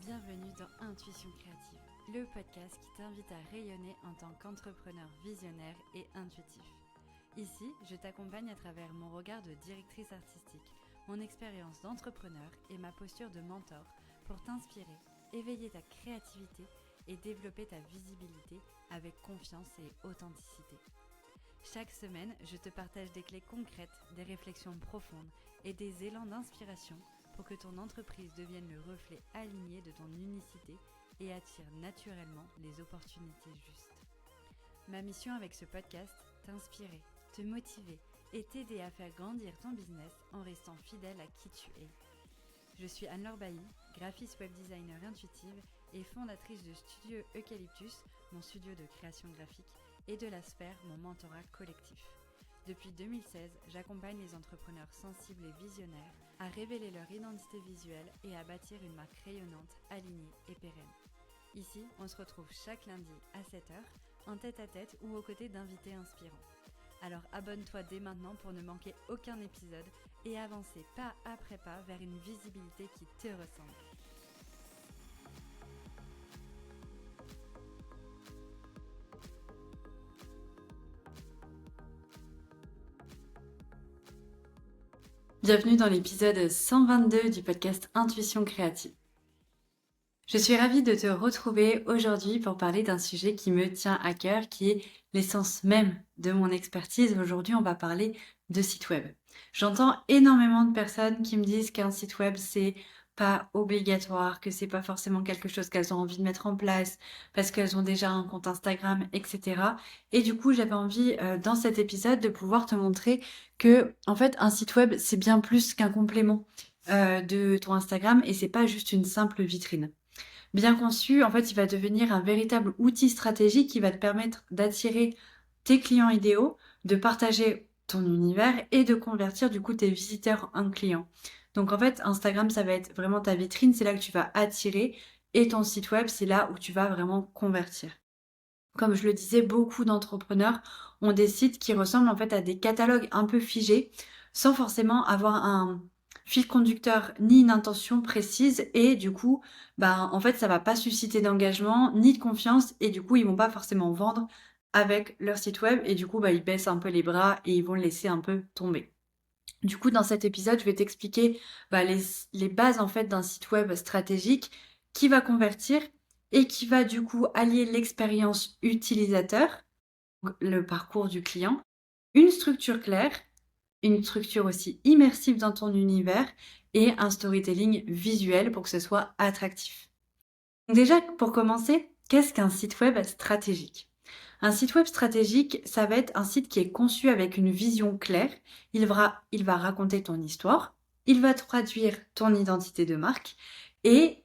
Bienvenue dans Intuition Créative, le podcast qui t'invite à rayonner en tant qu'entrepreneur visionnaire et intuitif. Ici, je t'accompagne à travers mon regard de directrice artistique, mon expérience d'entrepreneur et ma posture de mentor pour t'inspirer, éveiller ta créativité et développer ta visibilité avec confiance et authenticité. Chaque semaine, je te partage des clés concrètes, des réflexions profondes et des élans d'inspiration pour que ton entreprise devienne le reflet aligné de ton unicité et attire naturellement les opportunités justes. Ma mission avec ce podcast, t'inspirer, te motiver et t'aider à faire grandir ton business en restant fidèle à qui tu es. Je suis Anne-Laure Bailly, graphiste web designer intuitive et fondatrice de Studio Eucalyptus, mon studio de création graphique, et de la Sphère, mon mentorat collectif. Depuis 2016, j'accompagne les entrepreneurs sensibles et visionnaires à révéler leur identité visuelle et à bâtir une marque rayonnante, alignée et pérenne. Ici, on se retrouve chaque lundi à 7h, en tête-à-tête ou aux côtés d'invités inspirants. Alors abonne-toi dès maintenant pour ne manquer aucun épisode et avancer pas après pas vers une visibilité qui te ressemble. Bienvenue dans l'épisode 122 du podcast Intuition Créative. Je suis ravie de te retrouver aujourd'hui pour parler d'un sujet qui me tient à cœur, qui est l'essence même de mon expertise. Aujourd'hui, on va parler de site web. J'entends énormément de personnes qui me disent qu'un site web, c'est pas obligatoire, que c'est pas forcément quelque chose qu'elles ont envie de mettre en place parce qu'elles ont déjà un compte Instagram, etc. Et du coup, j'avais envie dans cet épisode de pouvoir te montrer que, en fait, un site web, c'est bien plus qu'un complément de ton Instagram et c'est pas juste une simple vitrine. Bien conçu, en fait, il va devenir un véritable outil stratégique qui va te permettre d'attirer tes clients idéaux, de partager ton univers et de convertir du coup tes visiteurs en clients. Donc en fait, Instagram, ça va être vraiment ta vitrine, c'est là que tu vas attirer, et ton site web, c'est là où tu vas vraiment convertir. Comme je le disais, beaucoup d'entrepreneurs ont des sites qui ressemblent en fait à des catalogues un peu figés, sans forcément avoir un fil conducteur ni une intention précise, et du coup, en fait, ça va pas susciter d'engagement ni de confiance, et du coup, ils vont pas forcément vendre avec leur site web, et du coup, ils baissent un peu les bras et ils vont le laisser un peu tomber. Du coup, dans cet épisode, je vais t'expliquer les bases en fait d'un site web stratégique qui va convertir et qui va du coup allier l'expérience utilisateur, le parcours du client, une structure claire, une structure aussi immersive dans ton univers et un storytelling visuel pour que ce soit attractif. Donc déjà, pour commencer, qu'est-ce qu'un site web stratégique ? Un site web stratégique, ça va être un site qui est conçu avec une vision claire. Il va raconter ton histoire, il va traduire ton identité de marque et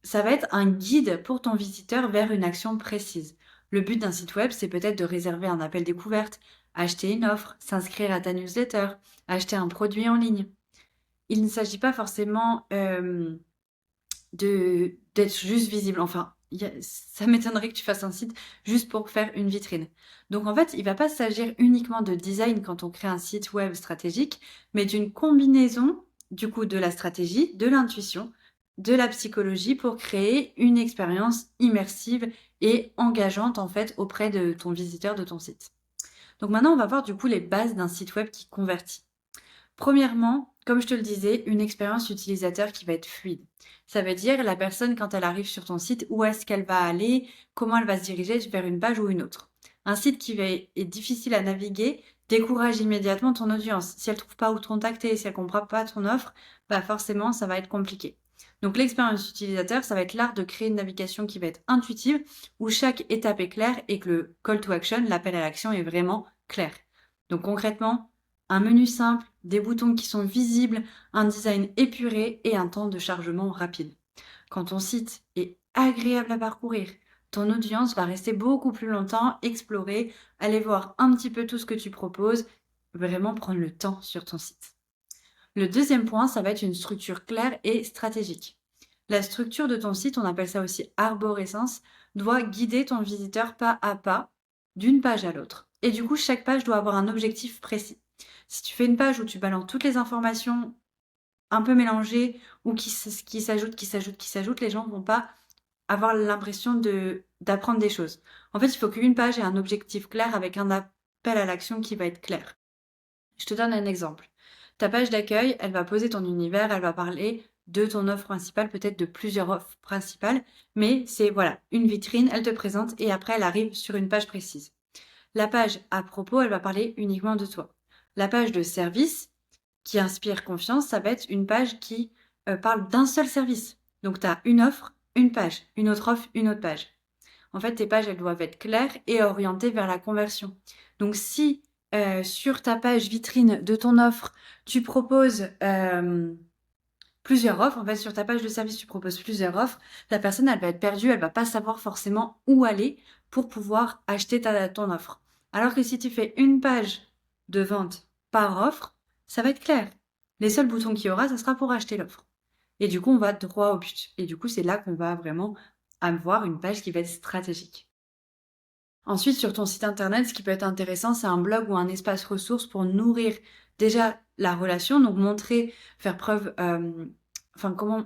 ça va être un guide pour ton visiteur vers une action précise. Le but d'un site web, c'est peut-être de réserver un appel découverte, acheter une offre, s'inscrire à ta newsletter, acheter un produit en ligne. Il ne s'agit pas forcément d'être juste visible. Enfin, ça m'étonnerait que tu fasses un site juste pour faire une vitrine. Donc en fait, il ne va pas s'agir uniquement de design quand on crée un site web stratégique, mais d'une combinaison du coup de la stratégie, de l'intuition, de la psychologie pour créer une expérience immersive et engageante en fait auprès de ton visiteur de ton site. Donc maintenant, on va voir du coup les bases d'un site web qui convertit. Premièrement, comme je te le disais, une expérience utilisateur qui va être fluide. Ça veut dire la personne, quand elle arrive sur ton site, où est-ce qu'elle va aller, comment elle va se diriger vers une page ou une autre. Un site qui est difficile à naviguer décourage immédiatement ton audience. Si elle ne trouve pas où te contacter, si elle ne comprend pas ton offre, forcément, ça va être compliqué. Donc l'expérience utilisateur, ça va être l'art de créer une navigation qui va être intuitive, où chaque étape est claire et que le call to action, l'appel à l'action, est vraiment clair. Donc concrètement, un menu simple, des boutons qui sont visibles, un design épuré et un temps de chargement rapide. Quand ton site est agréable à parcourir, ton audience va rester beaucoup plus longtemps, explorer, aller voir un petit peu tout ce que tu proposes, vraiment prendre le temps sur ton site. Le deuxième point, ça va être une structure claire et stratégique. La structure de ton site, on appelle ça aussi arborescence, doit guider ton visiteur pas à pas d'une page à l'autre. Et du coup, chaque page doit avoir un objectif précis. Si tu fais une page où tu balances toutes les informations un peu mélangés ou qui s'ajoutent, les gens vont pas avoir l'impression d'apprendre des choses. En fait, il faut qu'une page ait un objectif clair avec un appel à l'action qui va être clair. Je te donne un exemple. Ta page d'accueil, elle va poser ton univers, elle va parler de ton offre principale, peut-être de plusieurs offres principales, mais c'est voilà, une vitrine, elle te présente et après elle arrive sur une page précise. La page à propos, elle va parler uniquement de toi. La page de service qui inspire confiance, ça va être une page qui parle d'un seul service. Donc tu as une offre, une page, une autre offre, une autre page. En fait, tes pages, elles doivent être claires et orientées vers la conversion. Donc, si sur ta page vitrine de ton offre, tu proposes plusieurs offres, en fait, sur ta page de service, tu proposes plusieurs offres, la personne, elle va être perdue, elle va pas savoir forcément où aller pour pouvoir acheter ton offre. Alors que si tu fais une page de vente par offre, ça va être clair. Les seuls boutons qu'il y aura, ça sera pour acheter l'offre. Et du coup, on va droit au but. Et du coup, c'est là qu'on va vraiment avoir une page qui va être stratégique. Ensuite, sur ton site internet, ce qui peut être intéressant, c'est un blog ou un espace ressource pour nourrir déjà la relation, donc montrer, faire preuve, enfin comment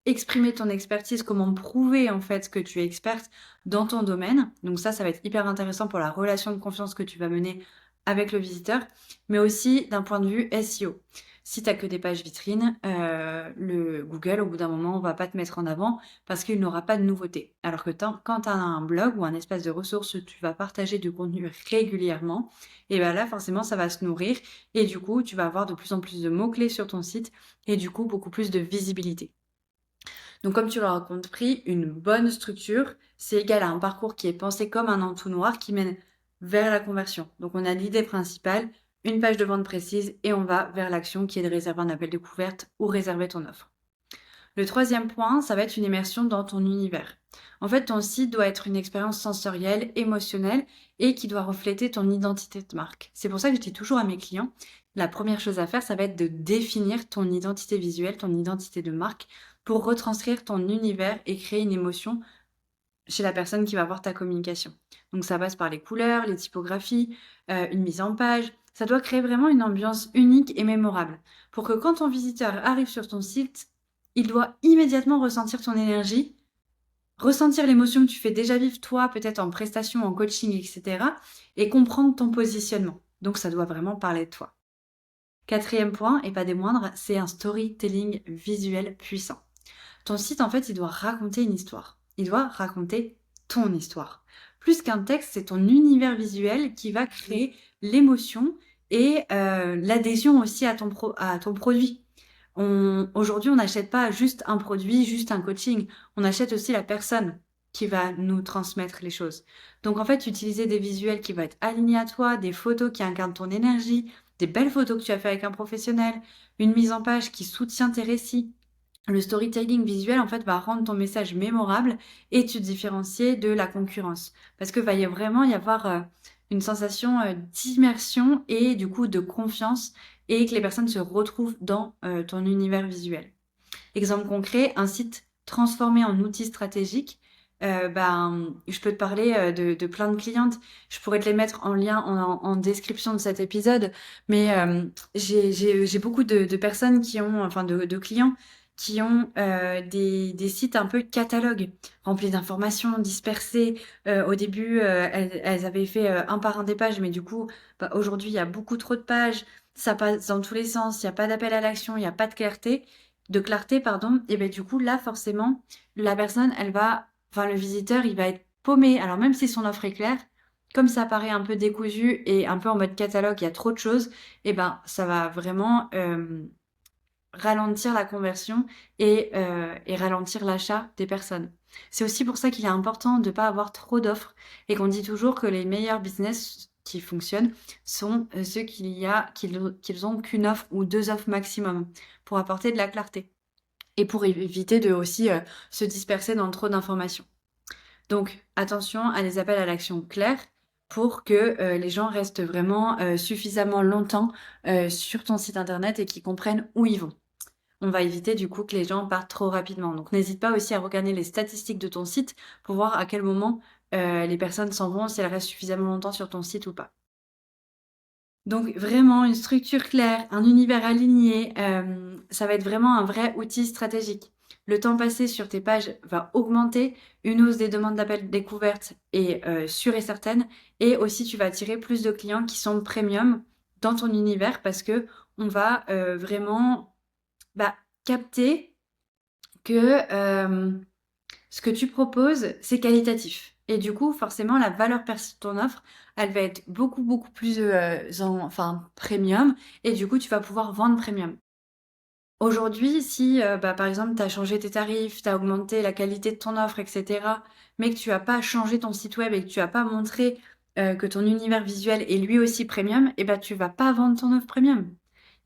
exprimer ton expertise, comment prouver en fait que tu es experte dans ton domaine. Donc ça va être hyper intéressant pour la relation de confiance que tu vas mener avec le visiteur, mais aussi d'un point de vue SEO. Si tu n'as que des pages vitrines, le Google, au bout d'un moment, on va pas te mettre en avant parce qu'il n'aura pas de nouveautés. Alors que quand tu as un blog ou un espace de ressources où tu vas partager du contenu régulièrement, et bien là, forcément, ça va se nourrir et du coup, tu vas avoir de plus en plus de mots-clés sur ton site et du coup, beaucoup plus de visibilité. Donc, comme tu l'auras compris, une bonne structure, c'est égal à un parcours qui est pensé comme un entonnoir qui mène vers la conversion. Donc, on a l'idée principale, une page de vente précise et on va vers l'action qui est de réserver un appel découverte ou réserver ton offre. Le troisième point, ça va être une immersion dans ton univers. En fait, ton site doit être une expérience sensorielle, émotionnelle et qui doit refléter ton identité de marque. C'est pour ça que je dis toujours à mes clients, la première chose à faire, ça va être de définir ton identité visuelle, ton identité de marque pour retranscrire ton univers et créer une émotion chez la personne qui va voir ta communication. Donc ça passe par les couleurs, les typographies, une mise en page. Ça doit créer vraiment une ambiance unique et mémorable pour que quand ton visiteur arrive sur ton site, il doit immédiatement ressentir ton énergie, ressentir l'émotion que tu fais déjà vivre toi, peut-être en prestation, en coaching, etc. et comprendre ton positionnement. Donc ça doit vraiment parler de toi. Quatrième point, et pas des moindres, c'est un storytelling visuel puissant. Ton site, en fait, il doit raconter une histoire. Il doit raconter ton histoire. Plus qu'un texte, c'est ton univers visuel qui va créer l'émotion et l'adhésion aussi à ton produit. Aujourd'hui, on n'achète pas juste un produit, juste un coaching. On achète aussi la personne qui va nous transmettre les choses. Donc, en fait, utiliser des visuels qui vont être alignés à toi, des photos qui incarnent ton énergie, des belles photos que tu as fait avec un professionnel, une mise en page qui soutient tes récits. Le storytelling visuel, en fait, va rendre ton message mémorable et te différencier de la concurrence. Parce que va vraiment y avoir une sensation d'immersion et du coup de confiance et que les personnes se retrouvent dans ton univers visuel. Exemple concret, un site transformé en outil stratégique. Je peux te parler de plein de clientes. Je pourrais te les mettre en lien en description de cet épisode. Mais j'ai beaucoup de personnes qui ont, enfin de clients qui ont des sites un peu catalogues, remplis d'informations dispersées. Au début, elles avaient fait un par un des pages, mais du coup, aujourd'hui, il y a beaucoup trop de pages. Ça passe dans tous les sens. Il n'y a pas d'appel à l'action, il n'y a pas de clarté, pardon, et ben du coup là forcément la personne le visiteur il va être paumé. Alors même si son offre est claire, comme ça paraît un peu décousu et un peu en mode catalogue, il y a trop de choses, et ben ça va vraiment ralentir la conversion et ralentir l'achat des personnes. C'est aussi pour ça qu'il est important de ne pas avoir trop d'offres et qu'on dit toujours que les meilleurs business qui fonctionnent sont ceux qu'ils ont qu'une offre ou deux offres maximum pour apporter de la clarté et pour éviter de aussi se disperser dans trop d'informations. Donc attention à des appels à l'action clairs pour que les gens restent vraiment suffisamment longtemps sur ton site internet et qu'ils comprennent où ils vont. On va éviter du coup que les gens partent trop rapidement. Donc n'hésite pas aussi à regarder les statistiques de ton site pour voir à quel moment les personnes s'en vont, si elles restent suffisamment longtemps sur ton site ou pas. Donc vraiment une structure claire, un univers aligné, ça va être vraiment un vrai outil stratégique. Le temps passé sur tes pages va augmenter, une hausse des demandes d'appels découvertes est sûre et certaine, et aussi tu vas attirer plus de clients qui sont premium dans ton univers parce que on va vraiment bah, capter que ce que tu proposes, c'est qualitatif. Et du coup, forcément, la valeur perçue de ton offre, elle va être beaucoup, beaucoup plus premium. Et du coup, tu vas pouvoir vendre premium. Aujourd'hui, si par exemple, tu as changé tes tarifs, tu as augmenté la qualité de ton offre, etc., mais que tu n'as pas changé ton site web et que tu n'as pas montré que ton univers visuel est lui aussi premium, et ben tu vas pas vendre ton offre premium.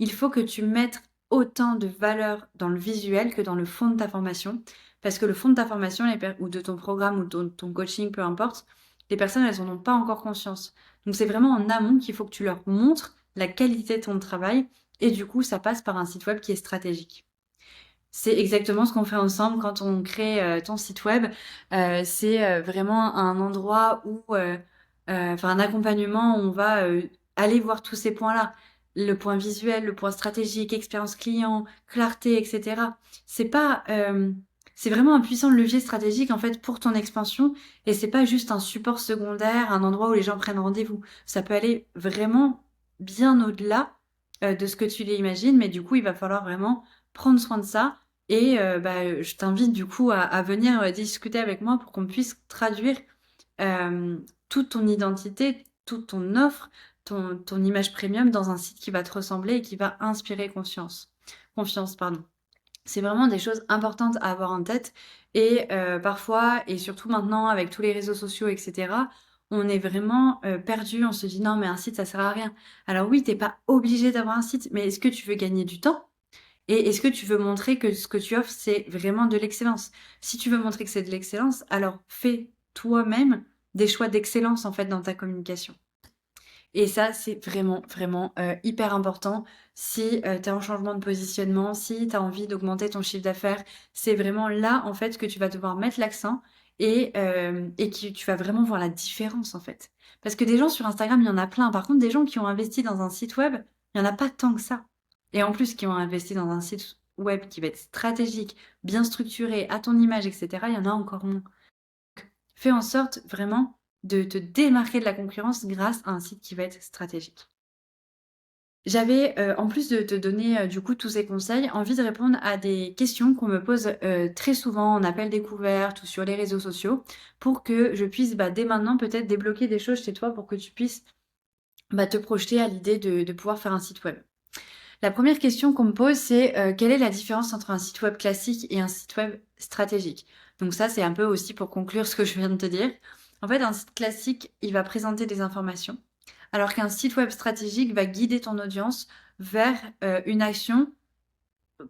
Il faut que tu mettes autant de valeur dans le visuel que dans le fond de ta formation, parce que le fond de ta formation ou de ton programme ou de ton coaching, peu importe, les personnes, elles n'en ont pas encore conscience. Donc c'est vraiment en amont qu'il faut que tu leur montres la qualité de ton travail et du coup, ça passe par un site web qui est stratégique. C'est exactement ce qu'on fait ensemble quand on crée ton site web. C'est vraiment un endroit où, un accompagnement où on va aller voir tous ces points-là. Le point visuel, le point stratégique, expérience client, clarté, etc. C'est pas, c'est vraiment un puissant levier stratégique en fait pour ton expansion et c'est pas juste un support secondaire, un endroit où les gens prennent rendez-vous. Ça peut aller vraiment bien au-delà de ce que tu l'imagines, mais du coup, il va falloir vraiment prendre soin de ça. Et je t'invite du coup à venir discuter avec moi pour qu'on puisse traduire toute ton identité, toute ton offre, ton image premium dans un site qui va te ressembler et qui va inspirer confiance, pardon. C'est vraiment des choses importantes à avoir en tête et parfois et surtout maintenant avec tous les réseaux sociaux etc., on est vraiment perdu, on se dit: «Non mais un site ça sert à rien». Alors oui, tu pas obligé d'avoir un site, mais est-ce que tu veux gagner du temps? Et est-ce que tu veux montrer que ce que tu offres, c'est vraiment de l'excellence? Si tu veux montrer que c'est de l'excellence, alors fais toi-même des choix d'excellence en fait dans ta communication. Et ça, c'est vraiment, vraiment hyper important. Si tu es en changement de positionnement, si tu as envie d'augmenter ton chiffre d'affaires, c'est vraiment là, en fait, que tu vas devoir mettre l'accent et que tu vas vraiment voir la différence, en fait. Parce que des gens sur Instagram, il y en a plein. Par contre, des gens qui ont investi dans un site web, il n'y en a pas tant que ça. Et en plus, qui ont investi dans un site web qui va être stratégique, bien structuré, à ton image, etc., il y en a encore moins. Fais en sorte vraiment de te démarquer de la concurrence grâce à un site qui va être stratégique. J'avais, en plus de te donner, du coup tous ces conseils, envie de répondre à des questions qu'on me pose, très souvent en appel découverte ou sur les réseaux sociaux pour que je puisse, dès maintenant peut-être débloquer des choses chez toi pour que tu puisses, te projeter à l'idée de pouvoir faire un site web. La première question qu'on me pose, c'est quelle est la différence entre un site web classique et un site web stratégique? Donc ça, c'est un peu aussi pour conclure ce que je viens de te dire. En fait, un site classique, il va présenter des informations, alors qu'un site web stratégique va guider ton audience vers une action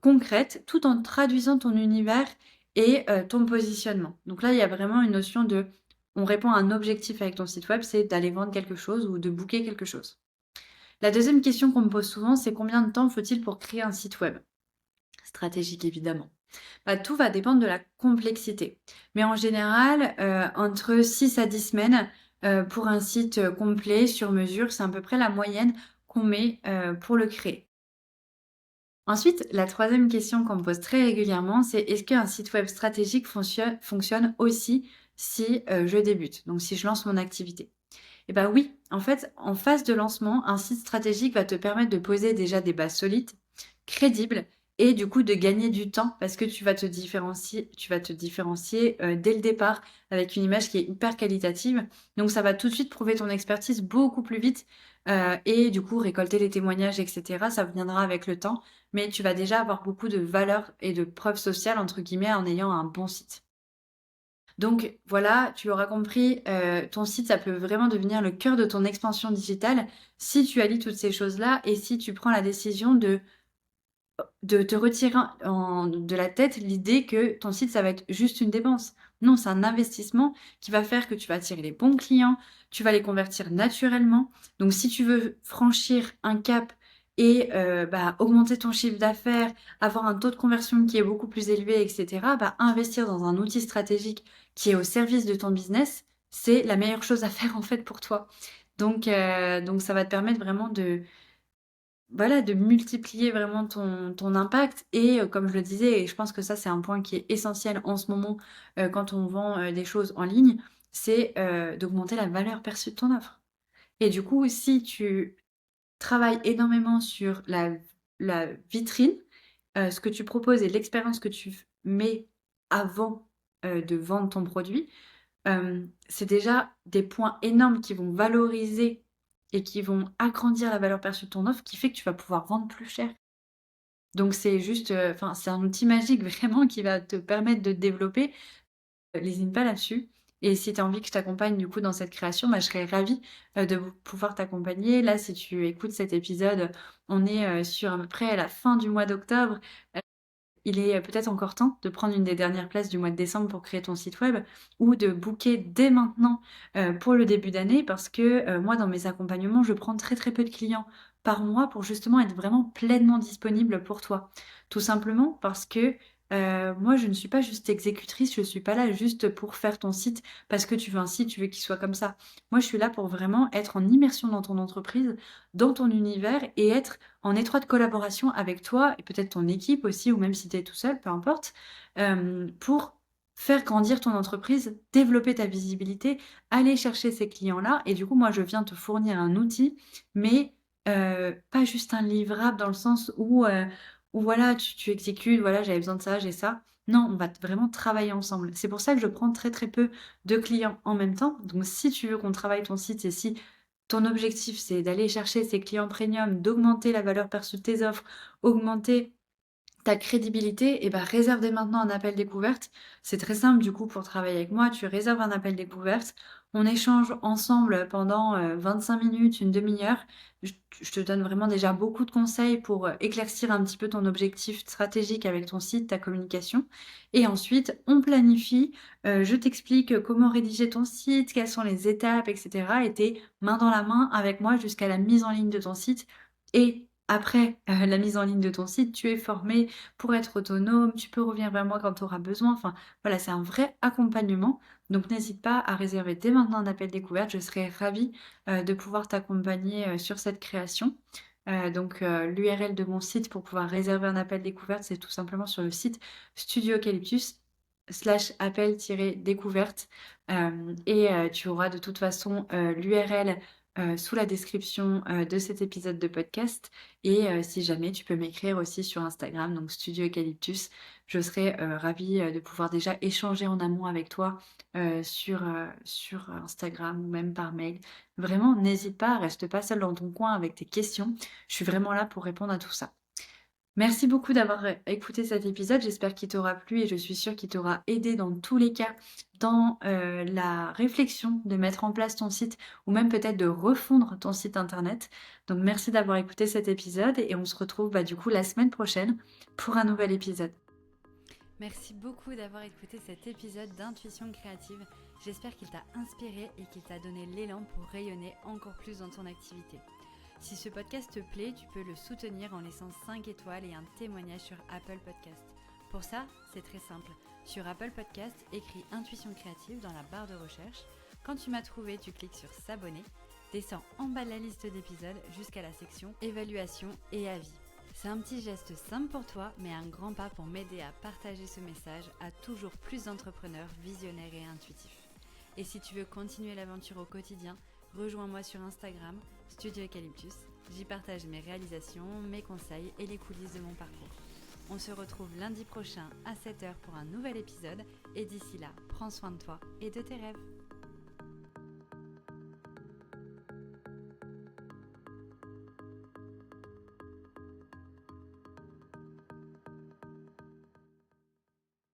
concrète tout en traduisant ton univers et ton positionnement. Donc là, il y a vraiment une notion de on répond à un objectif avec ton site web, c'est d'aller vendre quelque chose ou de booker quelque chose. La deuxième question qu'on me pose souvent, c'est combien de temps faut-il pour créer un site web? Stratégique évidemment. Tout va dépendre de la complexité. Mais en général, entre 6 à 10 semaines pour un site complet sur mesure, c'est à peu près la moyenne qu'on met pour le créer. Ensuite, la troisième question qu'on me pose très régulièrement, c'est est-ce qu'un site web stratégique fonctionne aussi si je débute, donc si je lance mon activité? Eh ben oui, en fait, en phase de lancement, un site stratégique va te permettre de poser déjà des bases solides, crédibles, et du coup de gagner du temps parce que tu vas te différencier dès le départ avec une image qui est hyper qualitative. Donc ça va tout de suite prouver ton expertise beaucoup plus vite et du coup récolter les témoignages, etc. Ça viendra avec le temps, mais tu vas déjà avoir beaucoup de valeur et de preuves sociales entre guillemets en ayant un bon site. Donc voilà, tu l'auras compris, ton site, ça peut vraiment devenir le cœur de ton expansion digitale si tu allies toutes ces choses-là et si tu prends la décision de te retirer de la tête l'idée que ton site, ça va être juste une dépense. Non, c'est un investissement qui va faire que tu vas attirer les bons clients, tu vas les convertir naturellement. Donc si tu veux franchir un cap et augmenter ton chiffre d'affaires, avoir un taux de conversion qui est beaucoup plus élevé, etc., investir dans un outil stratégique qui est au service de ton business, c'est la meilleure chose à faire en fait pour toi. Donc ça va te permettre vraiment de multiplier vraiment ton impact et comme je le disais, et je pense que ça, c'est un point qui est essentiel en ce moment, quand on vend, des choses en ligne, c'est, d'augmenter la valeur perçue de ton offre. Et du coup, si tu travailles énormément sur la vitrine, ce que tu proposes et l'expérience que tu mets avant, de vendre ton produit, c'est déjà des points énormes qui vont valoriser et qui vont agrandir la valeur perçue de ton offre, qui fait que tu vas pouvoir vendre plus cher. Donc c'est juste, enfin, c'est un outil magique vraiment qui va te permettre de te développer. Lésine pas là-dessus et si tu as envie que je t'accompagne du coup dans cette création, bah, je serais ravie, de pouvoir t'accompagner. Là, si tu écoutes cet épisode, on est, sur à peu près la fin du mois d'octobre. Il est peut-être encore temps de prendre une des dernières places du mois de décembre pour créer ton site web ou de booker dès maintenant, pour le début d'année parce que, moi dans mes accompagnements, je prends très, très peu de clients par mois pour justement être vraiment pleinement disponible pour toi. Tout simplement parce que, moi je ne suis pas juste exécutrice, je suis pas là juste pour faire ton site parce que tu veux un site, tu veux qu'il soit comme ça. Moi je suis là pour vraiment être en immersion dans ton entreprise, dans ton univers et être en étroite collaboration avec toi et peut-être ton équipe aussi, ou même si tu es tout seul, peu importe, pour faire grandir ton entreprise, développer ta visibilité, aller chercher ces clients-là. Et du coup, moi, je viens te fournir un outil, mais pas juste un livrable dans le sens où voilà, tu exécutes, voilà, j'avais besoin de ça, j'ai ça. Non, on va vraiment travailler ensemble. C'est pour ça que je prends très très peu de clients en même temps. Donc, si tu veux qu'on travaille ton site et si ton objectif, c'est d'aller chercher ces clients premium, d'augmenter la valeur perçue de tes offres, augmenter ta crédibilité, et bah, réserve dès maintenant un appel découverte. C'est très simple du coup pour travailler avec moi, tu réserves un appel découverte, on échange ensemble pendant 25 minutes, une demi-heure. Je te donne vraiment déjà beaucoup de conseils pour éclaircir un petit peu ton objectif stratégique avec ton site, ta communication. Et ensuite, on planifie, je t'explique comment rédiger ton site, quelles sont les étapes, etc. Et t'es main dans la main avec moi jusqu'à la mise en ligne de ton site. Et après la mise en ligne de ton site, tu es formé pour être autonome, tu peux revenir vers moi quand tu auras besoin. Enfin, voilà, c'est un vrai accompagnement. Donc, n'hésite pas à réserver dès maintenant un appel découverte. Je serai ravie de pouvoir t'accompagner sur cette création. L'URL de mon site pour pouvoir réserver un appel découverte, c'est tout simplement sur le site Studio Eucalyptus / appel-découverte. Tu auras de toute façon l'URL sous la description de cet épisode de podcast. Et si jamais, tu peux m'écrire aussi sur Instagram, donc Studio Eucalyptus. Je serai ravie de pouvoir déjà échanger en amont avec toi sur Instagram ou même par mail. Vraiment, n'hésite pas, reste pas seule dans ton coin avec tes questions. Je suis vraiment là pour répondre à tout ça. Merci beaucoup d'avoir écouté cet épisode. J'espère qu'il t'aura plu et je suis sûre qu'il t'aura aidé dans tous les cas dans la réflexion de mettre en place ton site ou même peut-être de refondre ton site internet. Donc merci d'avoir écouté cet épisode et on se retrouve du coup la semaine prochaine pour un nouvel épisode. Merci beaucoup d'avoir écouté cet épisode d'Intuition créative. J'espère qu'il t'a inspiré et qu'il t'a donné l'élan pour rayonner encore plus dans ton activité. Si ce podcast te plaît, tu peux le soutenir en laissant 5 étoiles et un témoignage sur Apple Podcast. Pour ça, c'est très simple. Sur Apple Podcast, écris Intuition créative dans la barre de recherche. Quand tu m'as trouvé, tu cliques sur s'abonner. Descends en bas de la liste d'épisodes jusqu'à la section évaluation et avis. C'est un petit geste simple pour toi, mais un grand pas pour m'aider à partager ce message à toujours plus d'entrepreneurs visionnaires et intuitifs. Et si tu veux continuer l'aventure au quotidien, rejoins-moi sur Instagram, Studio Eucalyptus. J'y partage mes réalisations, mes conseils et les coulisses de mon parcours. On se retrouve lundi prochain à 7h pour un nouvel épisode et d'ici là, prends soin de toi et de tes rêves.